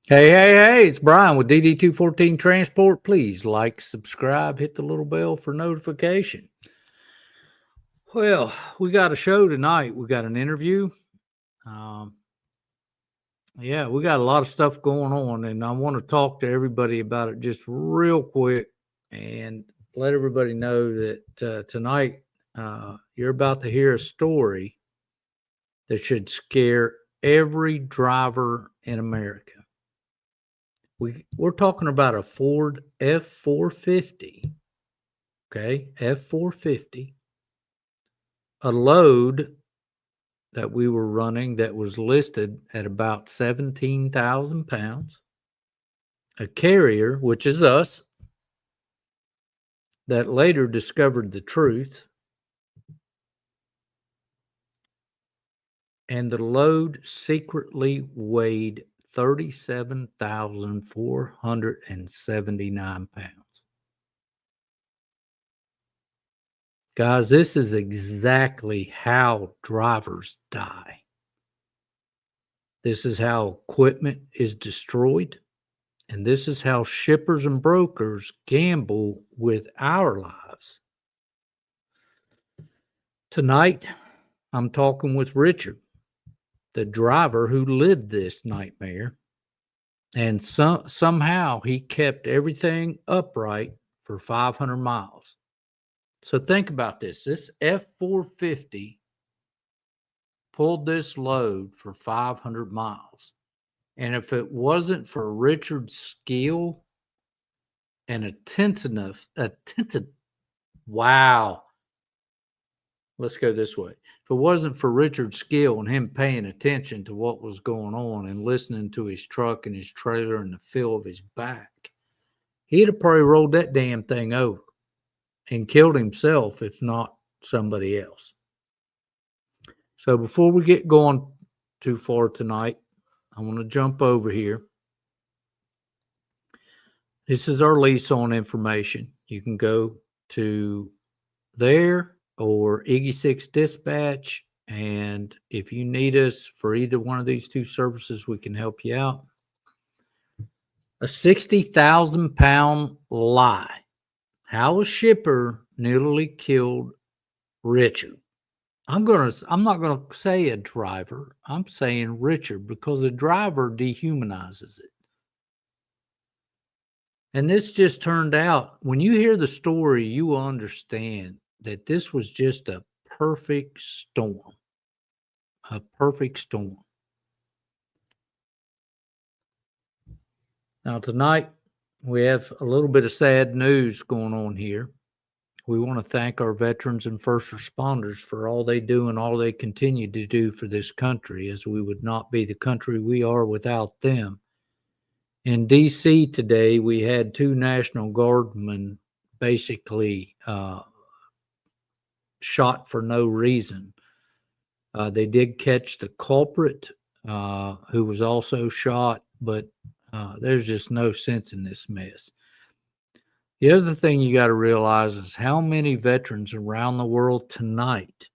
Hey, it's Bryan with DD214 Transport. Please like, subscribe, hit the little bell for notification. Well, we got a show tonight. We got an interview. Yeah, we got a lot of stuff going on, and I want to talk to everybody about it just real quick and let everybody know that tonight you're about to hear a story that should scare every driver in America. We're talking about a Ford F450, okay, F450, a load that we were running that was listed at about 17,000 pounds, a carrier, which is us, that later discovered the truth, and the load secretly weighed 37,479 pounds. Guys, this is exactly how drivers die. This is how equipment is destroyed. And this is how shippers and brokers gamble with our lives. Tonight, I'm talking with Richard, the driver who lived this nightmare, and somehow he kept everything upright for 500 miles. So think about this. This F450 pulled this load for 500 miles. And if it wasn't for Richard's skill and wow. Let's go this way. If it wasn't for Richard's skill and him paying attention to what was going on and listening to his truck and his trailer and the feel of his back, he'd have probably rolled that damn thing over and killed himself, if not somebody else. So before we get going too far tonight, I want to jump over here. This is our lease on information. You can go to there or Iggy 6 Dispatch, and if you need us for either one of these two services, we can help you out. A 60,000 pound lie. How a shipper nearly killed Richard. I'm not gonna say a driver. I'm saying Richard, because a driver dehumanizes it. And this just turned out, when you hear the story, you will understand that this was just a perfect storm. A perfect storm. Now tonight, we have a little bit of sad news going on here. We want to thank our veterans and first responders for all they do and all they continue to do for this country, as we would not be the country we are without them. In D.C. today, we had 2 National Guardsmen basically shot for no reason. They did catch the culprit, who was also shot, but there's just no sense in this mess. The other thing you got to realize is how many veterans around the world tonight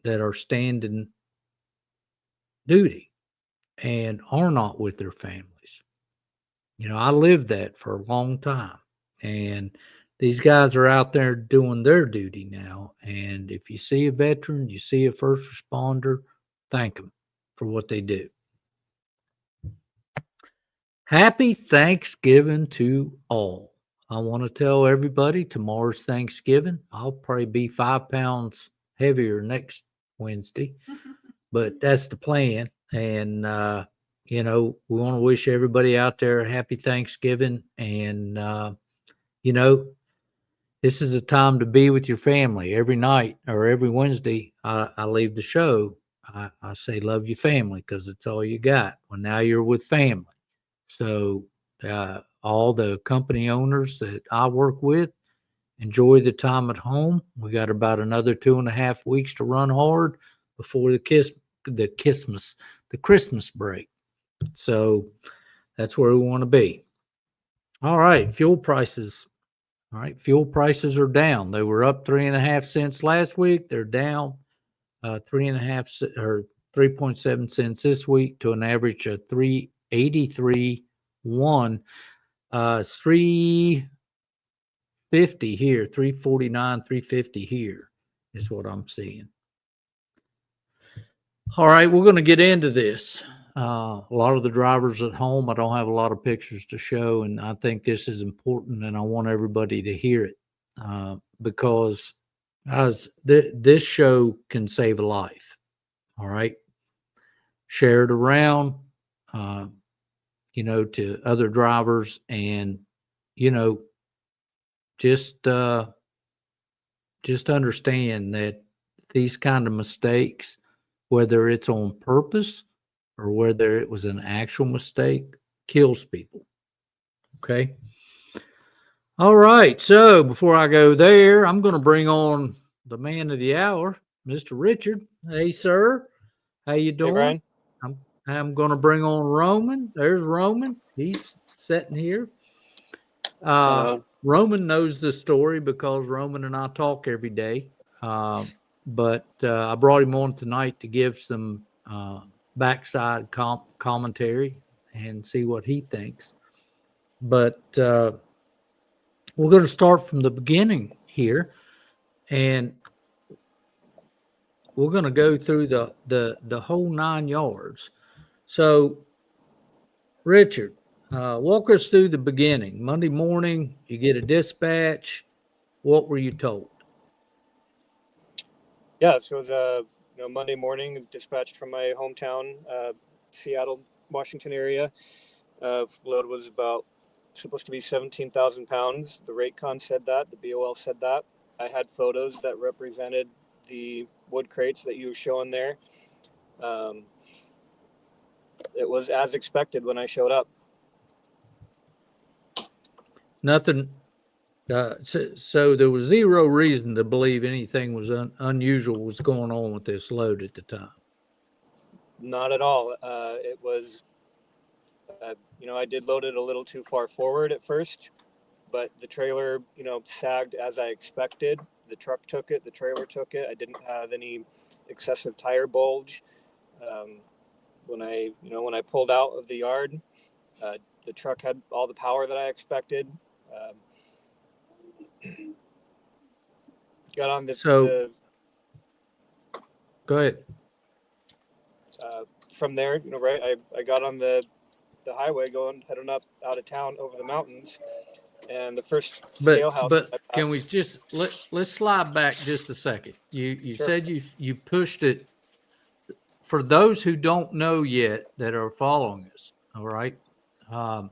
that are standing duty and are not with their families. You know, I lived that for a long time, and these guys are out there doing their duty now, And if you see a veteran, you see a first responder, thank them for what they do. Happy Thanksgiving to all. I want to tell everybody tomorrow's Thanksgiving. I'll probably be 5 pounds heavier next Wednesday, but that's the plan. And, we want to wish everybody out there a happy Thanksgiving. And, this is a time to be with your family. Every night or every Wednesday, I leave the show. I say, love your family because it's all you got. Well, now you're with family. So all the company owners that I work with, enjoy the time at home. We got about another 2.5 weeks to run hard before the Christmas break. So that's where we want to be. All right, fuel prices. All right, fuel prices are down. They were up 3.5 cents last week. They're down 3.5 or 3.7 cents this week to an average of 383.1. 350 here, 349, 350 here is what I'm seeing. All right, we're going to get into this. A lot of the drivers at home, I don't have a lot of pictures to show, and I think this is important, and I want everybody to hear it because this show can save a life. All right, share it around, to other drivers, and just understand that these kind of mistakes, whether it's on purpose or whether it was an actual mistake, kills people. Okay. All right. So before I go there, I'm going to bring on the man of the hour, Mr. Richard. Hey, sir. How you doing? Hey, Bryan. I'm going to bring on Roman. There's Roman. He's sitting here. Roman knows the story because Roman and I talk every day. But I brought him on tonight to give some backside commentary and see what he thinks. But we're going to start from the beginning here, and we're going to go through the whole 9 yards. So, Richard, walk us through the beginning. Monday morning, you get a dispatch. What were you told? Yeah, so it was Monday morning, dispatched from my hometown, Seattle, Washington area. Load was supposed to be 17,000 pounds. The rate con said that. The BOL said that. I had photos that represented the wood crates that you were showing there. It was as expected when I showed up. Nothing. So there was zero reason to believe anything was unusual was going on with this load at the time. Not at all. It was, I did load it a little too far forward at first, but the trailer, sagged as I expected. The truck took it. The trailer took it. I didn't have any excessive tire bulge. When I pulled out of the yard, the truck had all the power that I expected. Got on go ahead. From there, right, I got on the highway heading up out of town over the mountains, and the first scale house. But can we just let's slide back just a second? You Sure. said you pushed it. For those who don't know yet that are following us, all right. I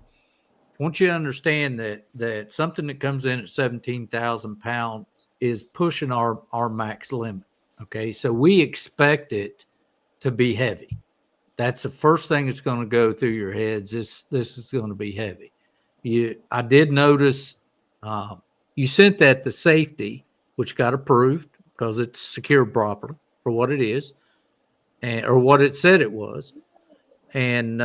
want you to understand that something that comes in at 17,000 pounds is pushing our max limit. Okay, so we expect it to be heavy. That's the first thing that's going to go through your heads. This is going to be heavy. I did notice you sent that to safety, which got approved because it's secured properly for what it is, or what it said it was. And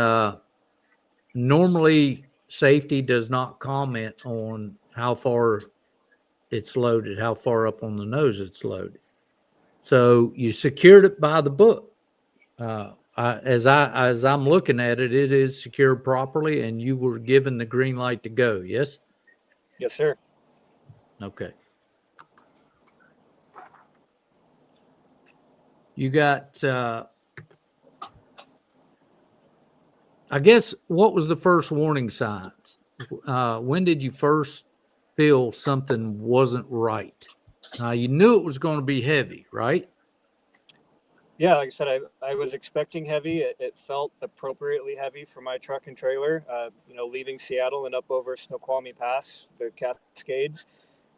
normally safety does not comment on how far it's loaded, how far up on the nose it's loaded. So you secured it by the book. As I'm looking at it, it is secured properly, and you were given the green light to go. Yes. Yes, sir. Okay. You got, I guess, what was the first warning signs? When did you first feel something wasn't right? You knew it was going to be heavy, right? Yeah, like I said, I was expecting heavy. It felt appropriately heavy for my truck and trailer. Leaving Seattle and up over Snoqualmie Pass, the Cascades,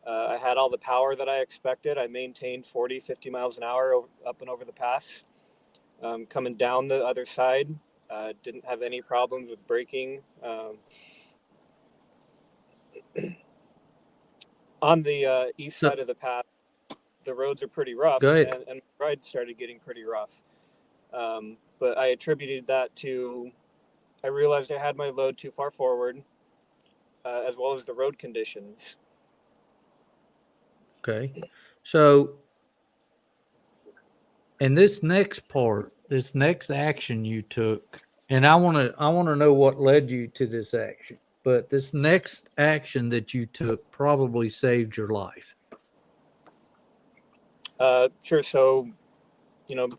I had all the power that I expected. I maintained 40, 50 miles an hour up and over the pass. Coming down the other side, didn't have any problems with braking. On the east So, side of the path, the roads are pretty rough, go ahead. and the ride started getting pretty rough. But I attributed that to, I realized I had my load too far forward, as well as the road conditions. Okay. So, and this next part, this next action you took, and I want to know what led you to this action. But this next action that you took probably saved your life. Sure. So,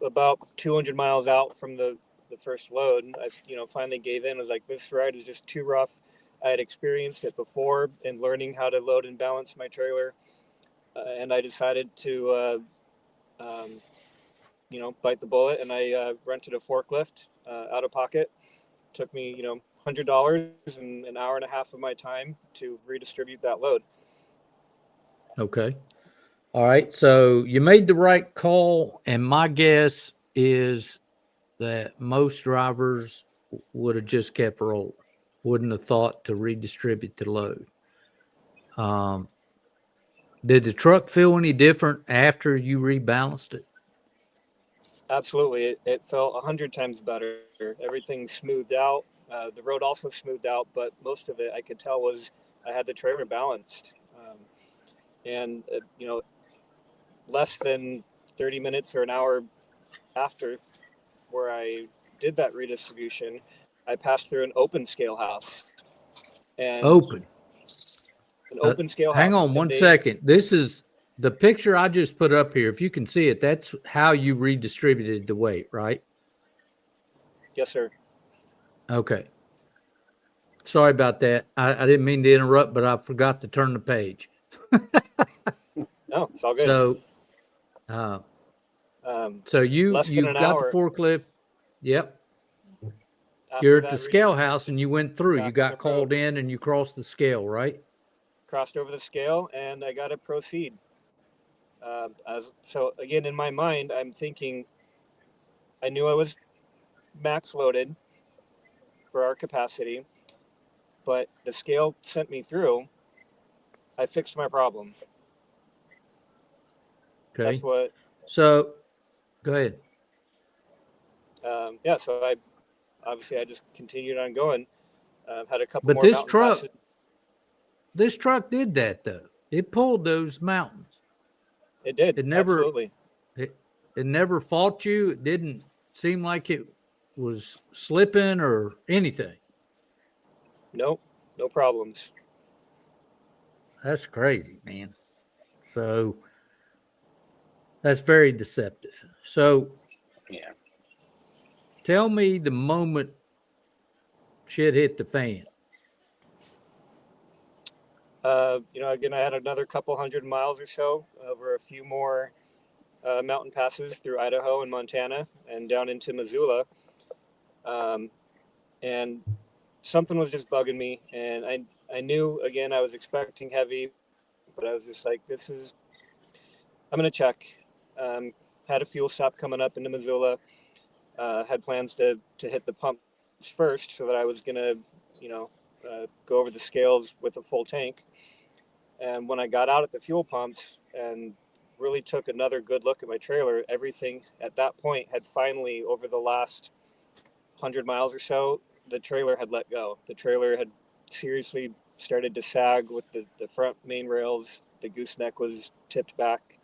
about 200 miles out from the first load, I, finally gave in. I was like, this ride is just too rough. I had experienced it before in learning how to load and balance my trailer. And I decided to, bite the bullet, and I rented a forklift out of pocket. Took me, $100 and an hour and a half of my time to redistribute that load. Okay. All right. So you made the right call, and my guess is that most drivers would have just kept rolling, wouldn't have thought to redistribute the load. Um, did the truck feel any different after you rebalanced it? Absolutely, it felt 100 times better. Everything smoothed out. The road also smoothed out, but most of it I could tell was I had the trailer balanced. And less than 30 minutes or an hour after where I did that redistribution, I passed through an open scale house. And Open. an open scale Hang house. on And one second. This is the picture I just put up here. If you can see it, that's how you redistributed the weight, right? Yes, sir. Okay. Sorry about that. I didn't mean to interrupt, but I forgot to turn the page. No, it's all good. So, uh, Um, so you Less than you've an got the hour forklift. Yep. You're after at the that scale house and you went through. You back on the got road, called in and you crossed the scale, right? crossed over the scale, and I got to proceed. So again, in my mind, I'm thinking I knew I was max loaded for our capacity, but the scale sent me through. I fixed my problem. That's Okay. what. So go ahead. Yeah. So I just continued on going. Had a couple But more mountain passes. this truck did that though. It pulled those mountains. It did, It never absolutely. it, it never fought you. It didn't seem like it was slipping or anything. Nope, no problems. That's crazy, man. So that's very deceptive. So Yeah. tell me the moment shit hit the fan. Again, I had another couple 100 miles or so over a few more mountain passes through Idaho and Montana and down into Missoula. Um, and something was just bugging me. And I knew, again, I was expecting heavy, but I was just like, I'm going to check. Had a fuel stop coming up into Missoula. Had plans to hit the pumps first so that I was going to, go over the scales with a full tank. And when I got out at the fuel pumps and really took another good look at my trailer, everything at that point had finally, over the last 100 miles or so, the trailer had let go. The trailer had seriously started to sag with the front main rails. The gooseneck was tipped back.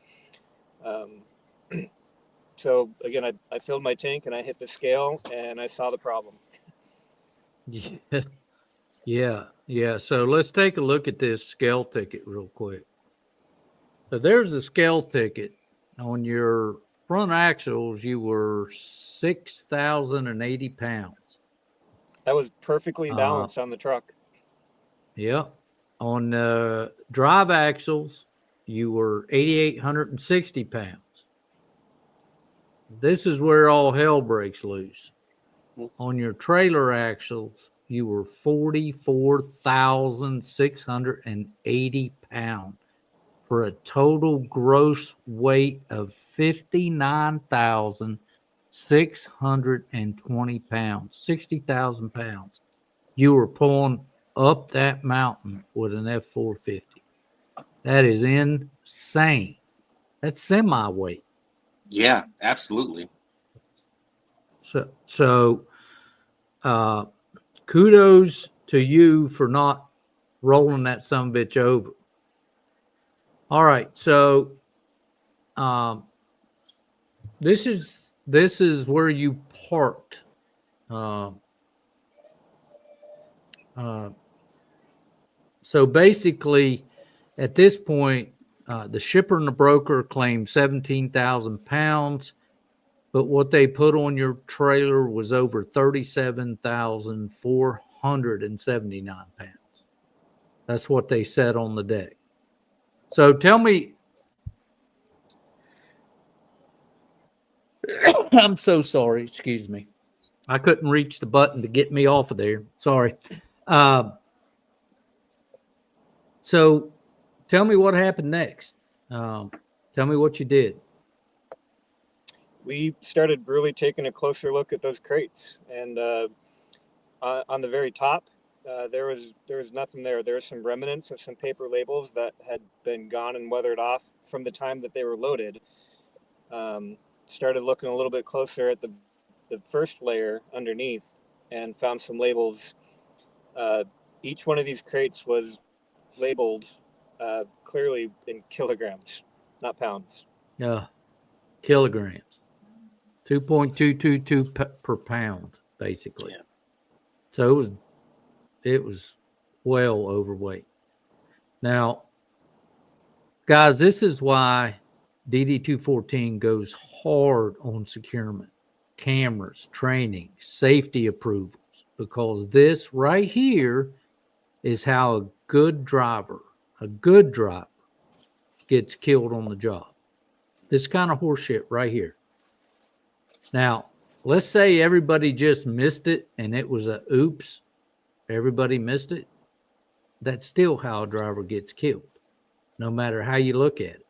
Um, so again, I filled my tank and I hit the scale and I saw the problem. Yeah. Yeah. So let's take a look at this scale ticket real quick. So there's the scale ticket on your front axles, you were 6,080 pounds. That was perfectly balanced on the truck. Yeah. On drive axles, you were 8,860 pounds. This is where all hell breaks loose. On your trailer axles, you were 44,680 pounds for a total gross weight of 59,620 pounds, 60,000 pounds. You were pulling up that mountain with an F-450. That is insane. That's semi-weight. Yeah, absolutely. So kudos to you for not rolling that sumbitch over. All right, so this is where you parked. So basically, at this point, the shipper and the broker claimed 17,000 pounds, but what they put on your trailer was over 37,479 pounds. That's what they said on the deck. So tell me, I'm so sorry, excuse me. I couldn't reach the button to get me off of there. Sorry. So tell me what happened next. Tell me what you did. We started really taking a closer look at those crates, and on the very top, there was nothing there. There was some remnants of some paper labels that had been gone and weathered off from the time that they were loaded. Started looking a little bit closer at the first layer underneath and found some labels. Each one of these crates was labeled clearly in kilograms, not pounds. Yeah, kilograms. 2.222 per pound, basically. Yeah. So it was well overweight. Now, guys, this is why DD214 goes hard on securement, cameras, training, safety approvals, because this right here is how a good driver gets killed on the job. This kind of horseshit right here. Now, let's say everybody just missed it and it was a oops, everybody missed it. That's still how a driver gets killed, no matter how you look at it.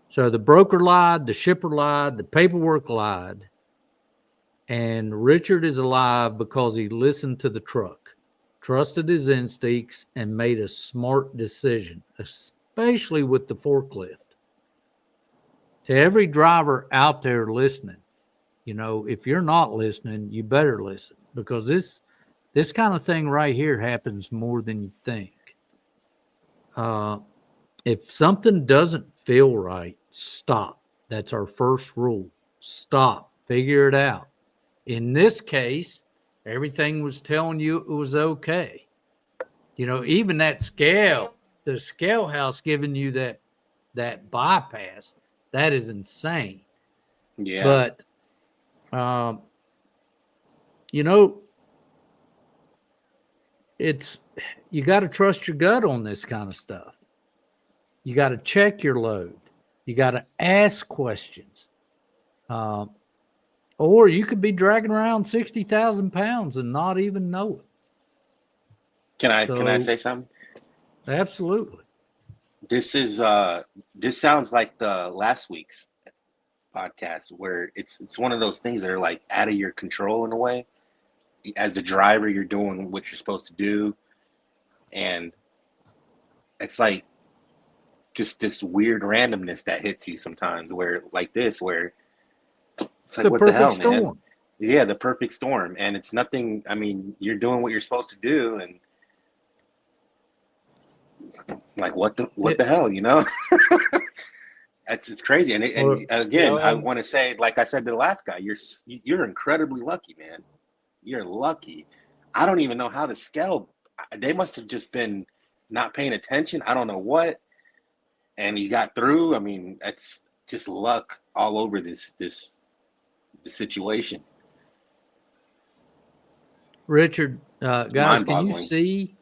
So the broker lied, the shipper lied, the paperwork lied, and Richard is alive because he listened to the truck, trusted his instincts, and made a smart decision, especially with the forklift. To every driver out there listening, you know, if you're not listening, you better listen, because this kind of thing right here happens more than you think. If something doesn't feel right, stop. That's our first rule. Stop. Figure it out. In this case, everything was telling you it was okay. You know, even that scale, the scale house giving you that bypass, that is insane. Yeah. But, you know, you got to trust your gut on this kind of stuff. You got to check your load. You got to ask questions. Or you could be dragging around 60,000 pounds and not even know it. Can I say something? Absolutely. This sounds like the last week's podcast, where it's one of those things that are like out of your control in a way. As a driver, you're doing what you're supposed to do, and it's like just this weird randomness that hits you sometimes, where like this, where it's like, what the hell, storm. Man? Yeah, the perfect storm, and it's nothing. I mean, you're doing what you're supposed to do, and like what the hell, you know? It's crazy, and again, you know, I want to say, like I said to the last guy, you're incredibly lucky, man. You're lucky. I don't even know how to scale. They must have just been not paying attention. I don't know what. And you got through. I mean, just luck all over this situation. Richard, guys, can you mind-boggling. see?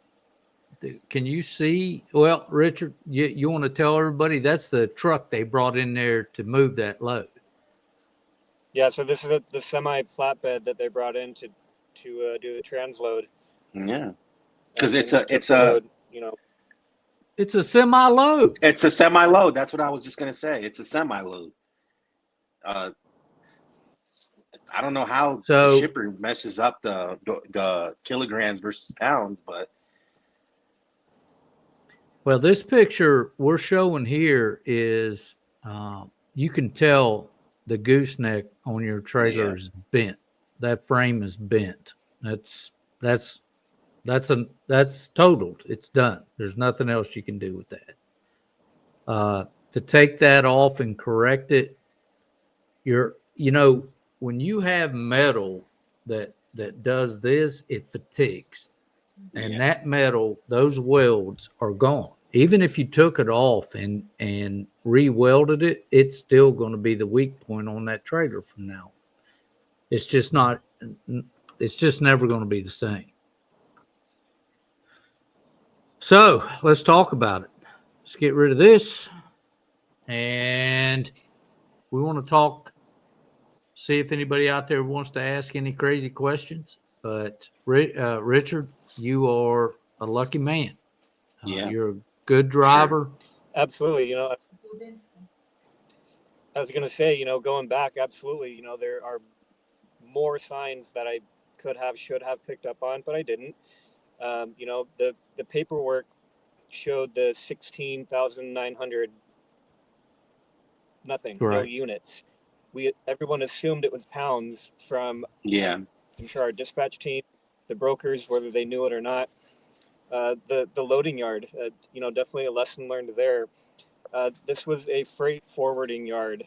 Can you see? Well, Richard, you want to tell everybody that's the truck they brought in there to move that load. Yeah, so this is the semi flatbed that they brought in to do the transload. Yeah, because And it's they took the load, you know. It's a semi load. It's a semi-load. That's what I was just gonna say. It's a semi-load. I don't know how the So- shipper messes up the kilograms versus pounds, but Well, this picture we're showing here is you can tell the gooseneck on your trailer is bent. That frame is bent. That's totaled. It's done. There's nothing else you can do with that. To take that off and correct it, when you have metal that does this, it fatigues. And that metal, those welds are gone. Even if you took it off and re-welded it, it's still going to be the weak point on that trailer from now on. It's just never going to be the same. So let's talk about it. Let's get rid of this. And we want to talk, see if anybody out there wants to ask any crazy questions. But Richard, you are a lucky man. You're a good driver. Sure. Absolutely. I was going to say, going back, absolutely, there are more signs that I should have picked up on, but I didn't. The paperwork showed the 16,900 nothing, no units. Everyone assumed it was pounds from, I'm sure, our dispatch team, the brokers, whether they knew it or not. The loading yard, definitely a lesson learned there. This was a freight forwarding yard.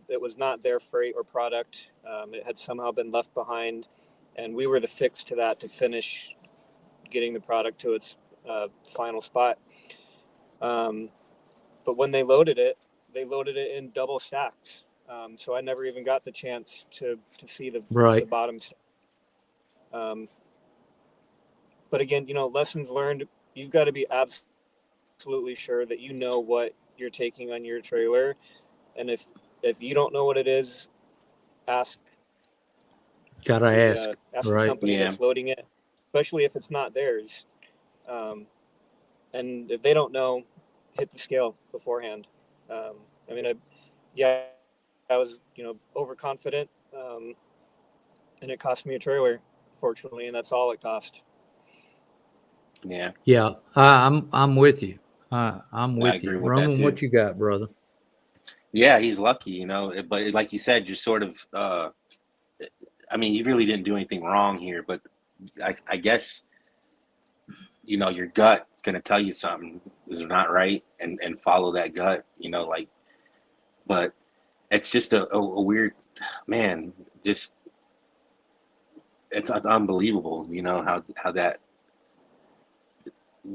It was not their freight or product. It had somehow been left behind, and we were the fix to that to finish getting the product to its final spot. But when they loaded it in double stacks. So I never even got the chance to see the bottom stack. But again, lessons learned. You've got to be absolutely sure that you know what you're taking on your trailer, and if you don't know what it is, ask. Gotta ask. Ask the company that's loading it, especially if it's not theirs. And if they don't know, hit the scale beforehand. I was overconfident, and it cost me a trailer, fortunately, and that's all it cost. Yeah. I'm with you. I'm with you. Roman, what you got, brother? Yeah, he's lucky, but like you said, you're sort of, you really didn't do anything wrong here, but I guess, your gut is going to tell you something is not right and follow that gut, but it's just a weird, man, just, it's unbelievable, how that,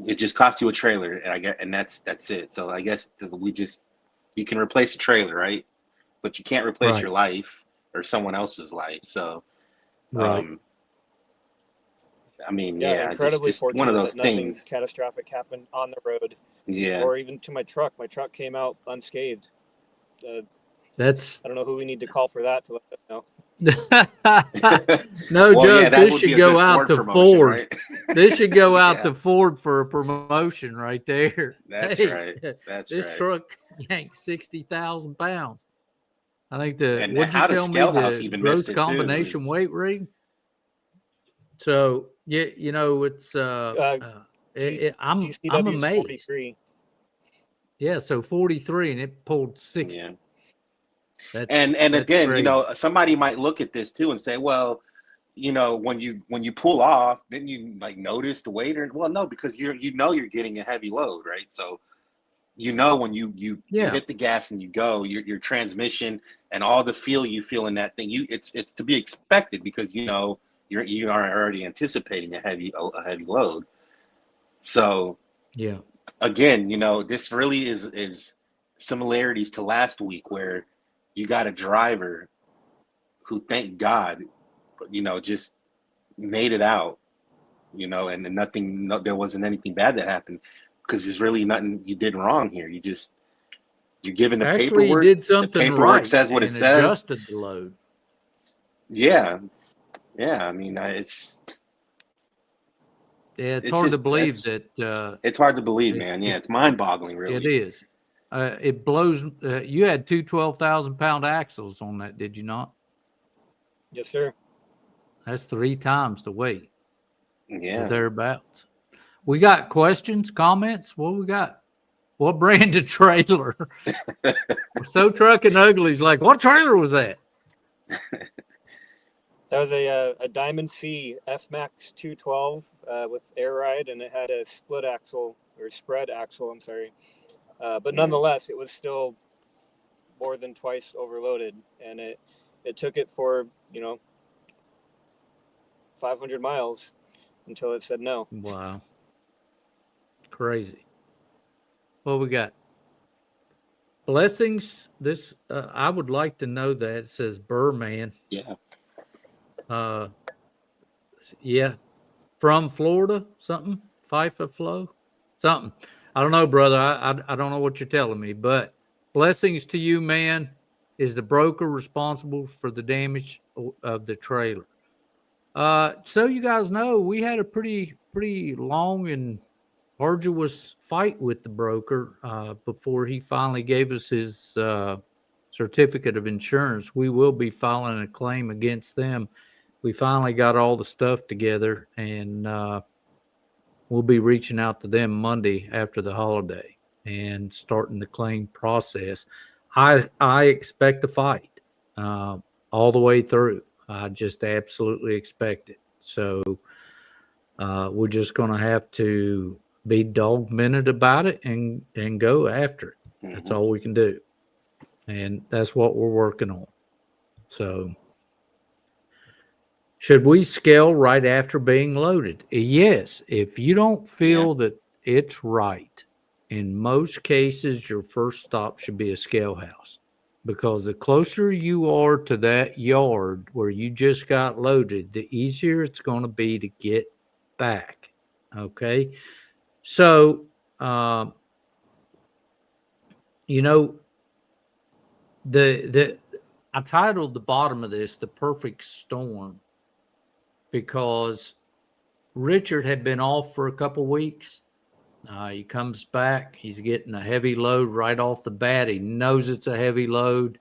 it just cost you a trailer, and that's it. So I guess you can replace a trailer, right? But you can't replace your life or someone else's life. So, incredibly just fortunate one of those that nothing things. Catastrophic happened on the road. Yeah. Or even to my truck. My truck came out unscathed. I don't know who we need to call for that to let them know. No joke. This should go out to Ford. Right? This should go out to Ford for a promotion right there. That's right. This truck yanked 60,000 pounds. I think what'd you tell me? The gross combination weight rig. So it's I'm amazed. 43. Yeah, so 43, and it pulled 60. Yeah. That's again, crazy. Somebody might look at this too and say, well, when you pull off, didn't you notice the weight? Well, no, because you're getting a heavy load, right? So when you hit the gas and you go, your transmission and all the feel you feel in that thing, it's to be expected because you are already anticipating a heavy load. So again, this really is similarities to last week where you got a driver who, thank God, just made it out, and nothing, there wasn't anything bad that happened, because there's really nothing you did wrong here. You're given the Actually, he paperwork. did The something paperwork right says what it and says. adjusted the load. Yeah. I mean, Yeah, it's it's hard to just, believe that it's hard to believe, it's man. Yeah, it's mind-boggling, it really. is. It blows. You had two 12,000-pound axles on that, did you not? Yes, sir. That's 3 times the weight, or Yeah. thereabouts. We got questions, comments. What we got? What brand of trailer? So Trucking Ugly's like, what trailer was that? That was a Diamond C F-Max 212 with air ride, and it had a split axle or spread axle. I'm sorry, but nonetheless, it was still more than twice overloaded, and it took it for 500 miles until it said no. Wow, crazy. What we got? Blessings. This I would like to know that. It says Burman. Yeah. Yeah, from Florida, something, FIFA Flow, something. I don't know, brother. I don't know what you're telling me, but blessings to you, man. Is the broker responsible for the damage of the trailer? So you guys know, we had a pretty long and arduous fight with the broker before he finally gave us his certificate of insurance. We will be filing a claim against them. We finally got all the stuff together, and we'll be reaching out to them Monday after the holiday and starting the claim process. I expect a fight all the way through. I just absolutely expect it. So we're just going to have to be dog-minute about it and go after it. That's all we can do, and that's what we're working on. So, should we scale right after being loaded? Yes. If you don't feel that it's right, in most cases, your first stop should be a scale house, because the closer you are to that yard where you just got loaded, the easier it's going to be to get back. Okay. So, I titled the bottom of this "The Perfect Storm," because Richard had been off for a couple weeks. He comes back. He's getting a heavy load right off the bat. He knows it's a heavy load.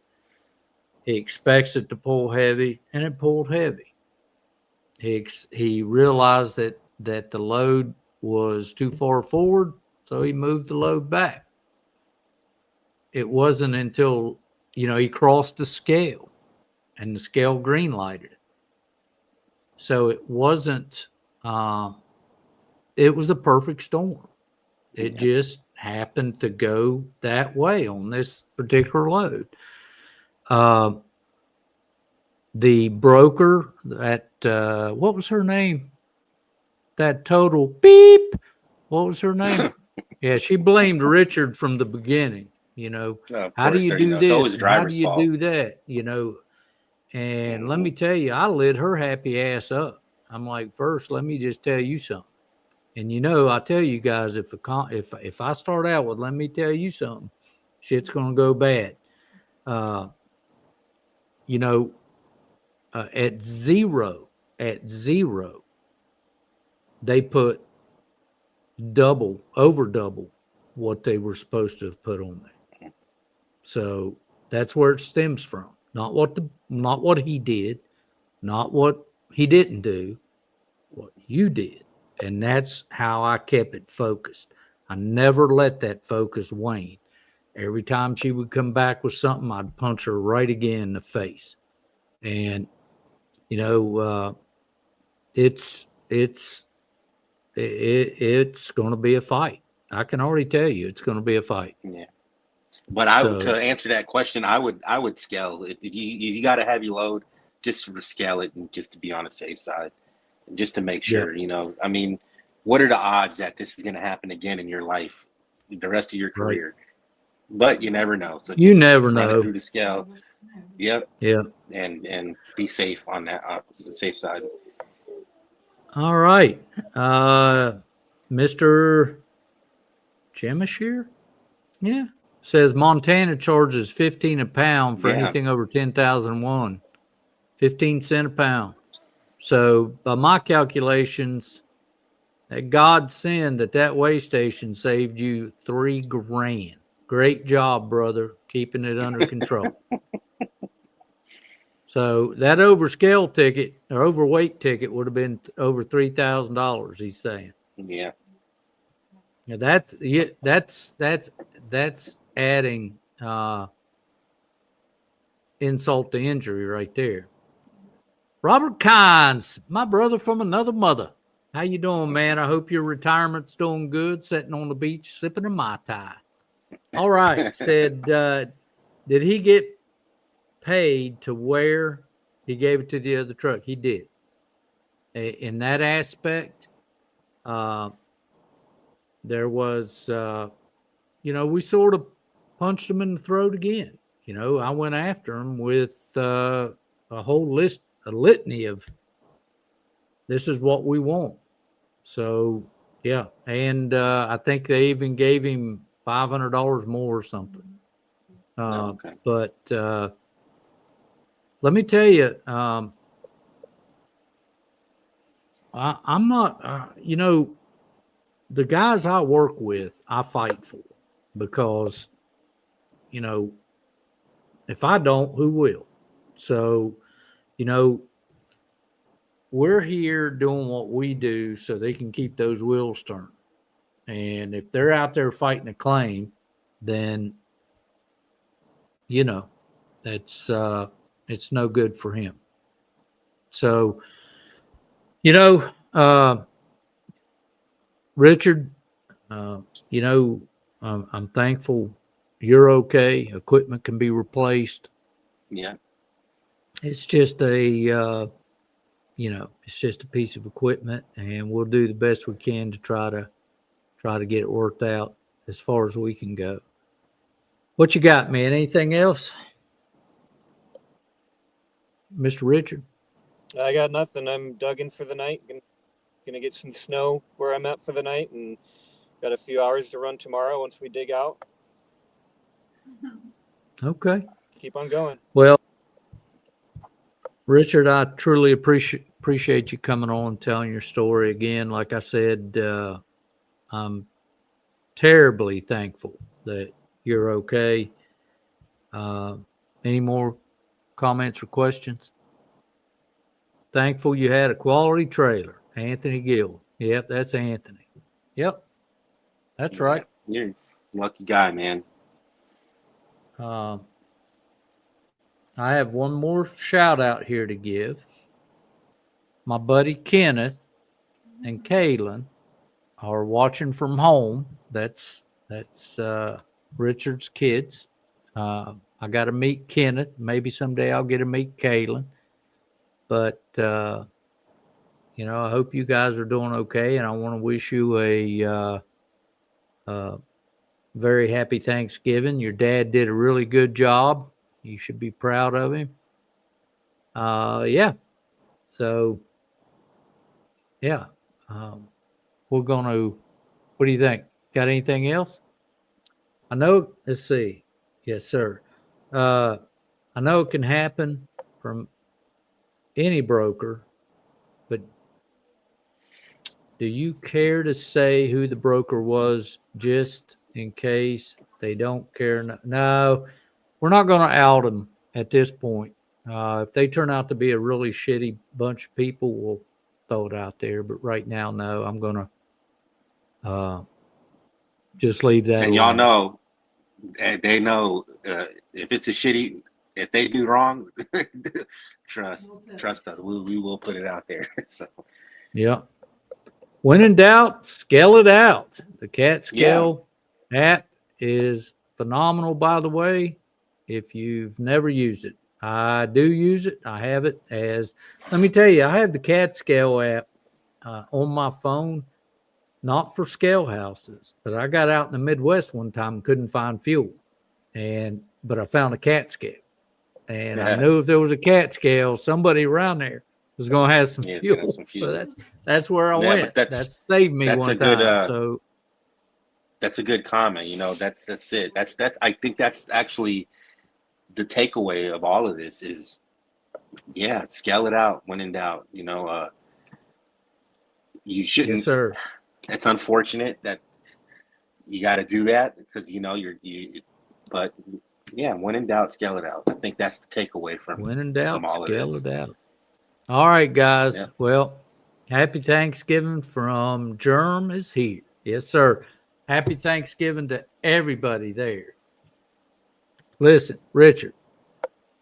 He expects it to pull heavy, and it pulled heavy. He realized that the load was too far forward, so he moved the load back. It wasn't until he crossed the scale, and the scale green lighted it. So it wasn't. It was the perfect storm. It just happened to go that way on this particular load. The broker at what was her name? That total beep. What was her name? Yeah, she blamed Richard from the beginning. How do you do it's always this? the And how do driver's you fault. do that? And let me tell you, I lit her happy ass up. I'm like, first, let me just tell you something. And I tell you guys, if I start out with "let me tell you something," shit's gonna go bad. At zero, they put over double what they were supposed to have put on there. So that's where it stems from. Not what he did, not what he didn't do, what you did. And that's how I kept it focused. I never let that focus wane. Every time she would come back with something, I'd punch her right again in the face. And it's going to be a fight. I can already tell you, it's going to be a fight. Yeah. But to answer that question, I would scale. If you got a heavy load, just scale it, and just to be on the safe side, just to make sure. I mean, what are the odds that this is going to happen again in your life, the rest of your career? but you never know. So You just never run it know. through the scale. Yep. Yeah. And be safe on that, the safe side. All right. Mr. Jemishire? Yeah. Says Montana charges 15 a pound for Yeah. anything over 10,001. 15 cents a pound. So by my calculations, that godsend that weigh station saved you $3,000. Great job, brother, keeping it under control. So that overscale ticket or overweight ticket would have been over $3,000. He's saying. Yeah. Now that's adding insult to injury right there. Robert Kynes, my brother from another mother. How you doing, man? I hope your retirement's doing good. Sitting on the beach sipping a Mai Tai. All right. Said, did he get paid to where he gave it to the other truck? He did. In that aspect, there was, we sort of punched him in the throat again. I went after him with a whole list, a litany of this is what we want. So, yeah. And I think they even gave him $500 more or something. Okay. But let me tell you, I'm not, the guys I work with, I fight for because, if I don't, who will? So, we're here doing what we do so they can keep those wheels turning. And if they're out there fighting a claim, then, that's it's no good for him. So, Richard, I'm thankful you're okay. Equipment can be replaced. Yeah. It's just it's just a piece of equipment, and we'll do the best we can to try to get it worked out as far as we can go. What you got, man? Anything else? Mr. Richard? I got nothing. I'm dug in for the night. Gonna get some snow where I'm at for the night, and got a few hours to run tomorrow once we dig out. Okay. Keep on going. Well, Richard, I truly appreciate you coming on and telling your story again. Like I said, I'm terribly thankful that you're okay. Any more comments or questions? Thankful you had a quality trailer. Anthony Gill. Yep, that's Anthony. Yep, that's right. You're a lucky guy, man. I have one more shout out here to give. My buddy Kenneth and Kaylin are watching from home. That's Richard's kids. I got to meet Kenneth. Maybe someday I'll get to meet Kaylin. But I hope you guys are doing okay, and I want to wish you a very happy Thanksgiving. Your dad did a really good job. You should be proud of him. Yeah. So, yeah. We're going to, what do you think? Got anything else? I know, let's see. Yes, sir. I know it can happen from any broker, but do you care to say who the broker was just in case they don't care? No, we're not going to out them at this point. If they turn out to be a really shitty bunch of people, we'll throw it out there. But right now, no, I'm going to just leave that And alone. y'all know, they know if they do wrong, trust us. We will put it out there. So, yeah. When in doubt, scale it out. The Cat Scale app is phenomenal, by the way, if you've never used it. I do use it. I have it let me tell you, I have the Cat Scale app on my phone, not for scale houses, but I got out in the Midwest one time and couldn't find fuel. but I found a cat scale. And I Yeah. knew if there was a cat scale, somebody around there was going to have some Yeah, fuel. some So fuel. that's where I Yeah, went. but That saved me that's one a good time. So that's a good comment. That's it. That's I think that's actually the takeaway of all of this is, yeah, scale it out when in doubt. You yes, shouldn't. sir. It's unfortunate that you got to do that because but yeah, when in doubt, scale it out. I think that's the takeaway from When in doubt, all of scale this. it out. All right, guys. Yeah. Well, happy Thanksgiving from Germ is here. Yes, sir. Happy Thanksgiving to everybody there. Listen, Richard,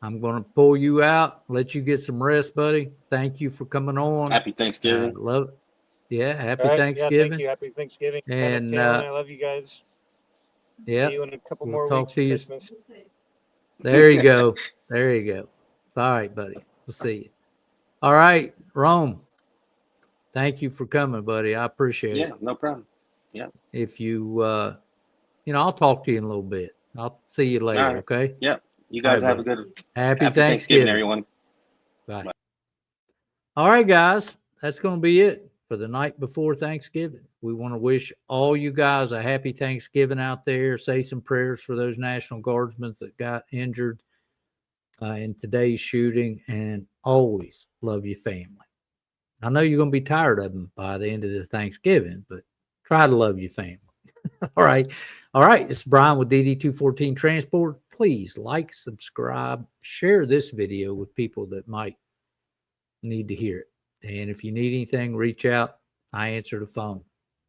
I'm going to pull you out, let you get some rest, buddy. Thank you for coming on. Happy Thanksgiving. Love it. Yeah, happy All right. Thanksgiving. Yeah, thank you. Happy Thanksgiving. Kenneth, And Kaylin, I love you guys. yeah, See you in a couple we'll more talk weeks to for you. Christmas. There you go. There you go. All right, buddy. We'll see you. All right, Rome. Thank you for coming, buddy. I appreciate it. Yeah, no problem. Yeah. If you, I'll talk to you in a little bit. I'll see you later. All right. Okay. Yeah. You guys All right, have a good Happy Thanksgiving, Thanksgiving, everyone. Bye. All right, guys. That's going to be it for the night before Thanksgiving. We want to wish all you guys a happy Thanksgiving out there. Say some prayers for those National Guardsmen that got injured in today's shooting, and always love your family. I know you're going to be tired of them by the end of the Thanksgiving, but try to love your family. All right. All right. It's Bryan with DD214 Transport. Please like, subscribe, share this video with people that might need to hear it. And if you need anything, reach out. I answer the phone.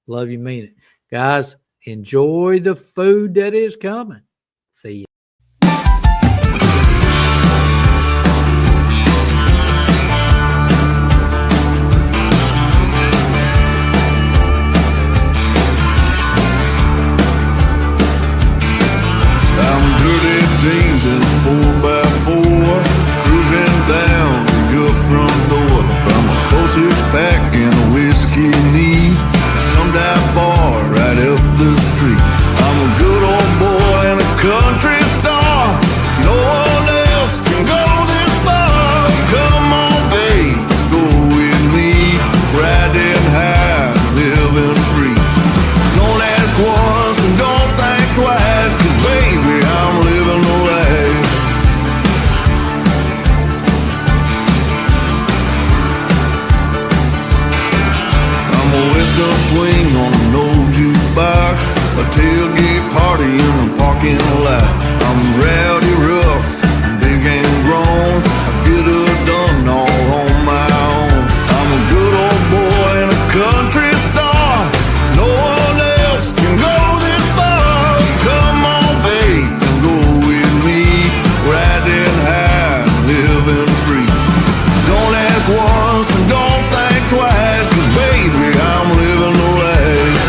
Love you, mean it. Guys, enjoy the food that is coming. See you. Jeans and a 4x4, cruising down to your front door. From a postage pack and a whiskey neat, some dive bar right up the street. I'm a good old boy and a country star. No one else can go this far. Come on, babe, go with me, riding high, living free. Don't ask once and don't think twice, 'cause baby, I'm living the life. I'm a western swing on an old jukebox, a tailgate party in the parking lot. I'm rowdy rough, big and grown, I get her done all on my own. I'm a good old boy and a country star. No one else can go this far. Come on, babe, and go with me, riding high, living free. Don't ask once and don't think twice, 'cause baby, I'm living the life.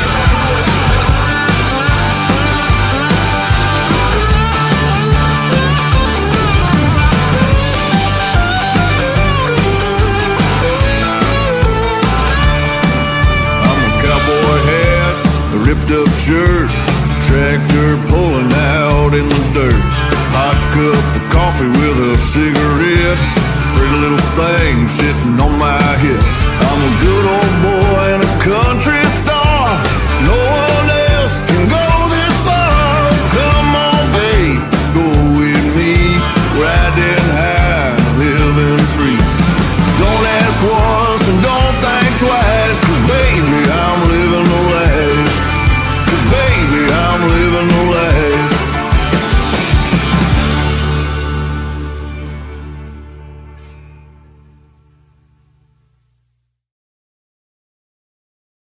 I'm a cowboy hat, a ripped up shirt, tractor pulling out in the dirt. Hot cup of coffee with a cigarette, pretty little thing sitting on my hip. I'm a good old boy in a country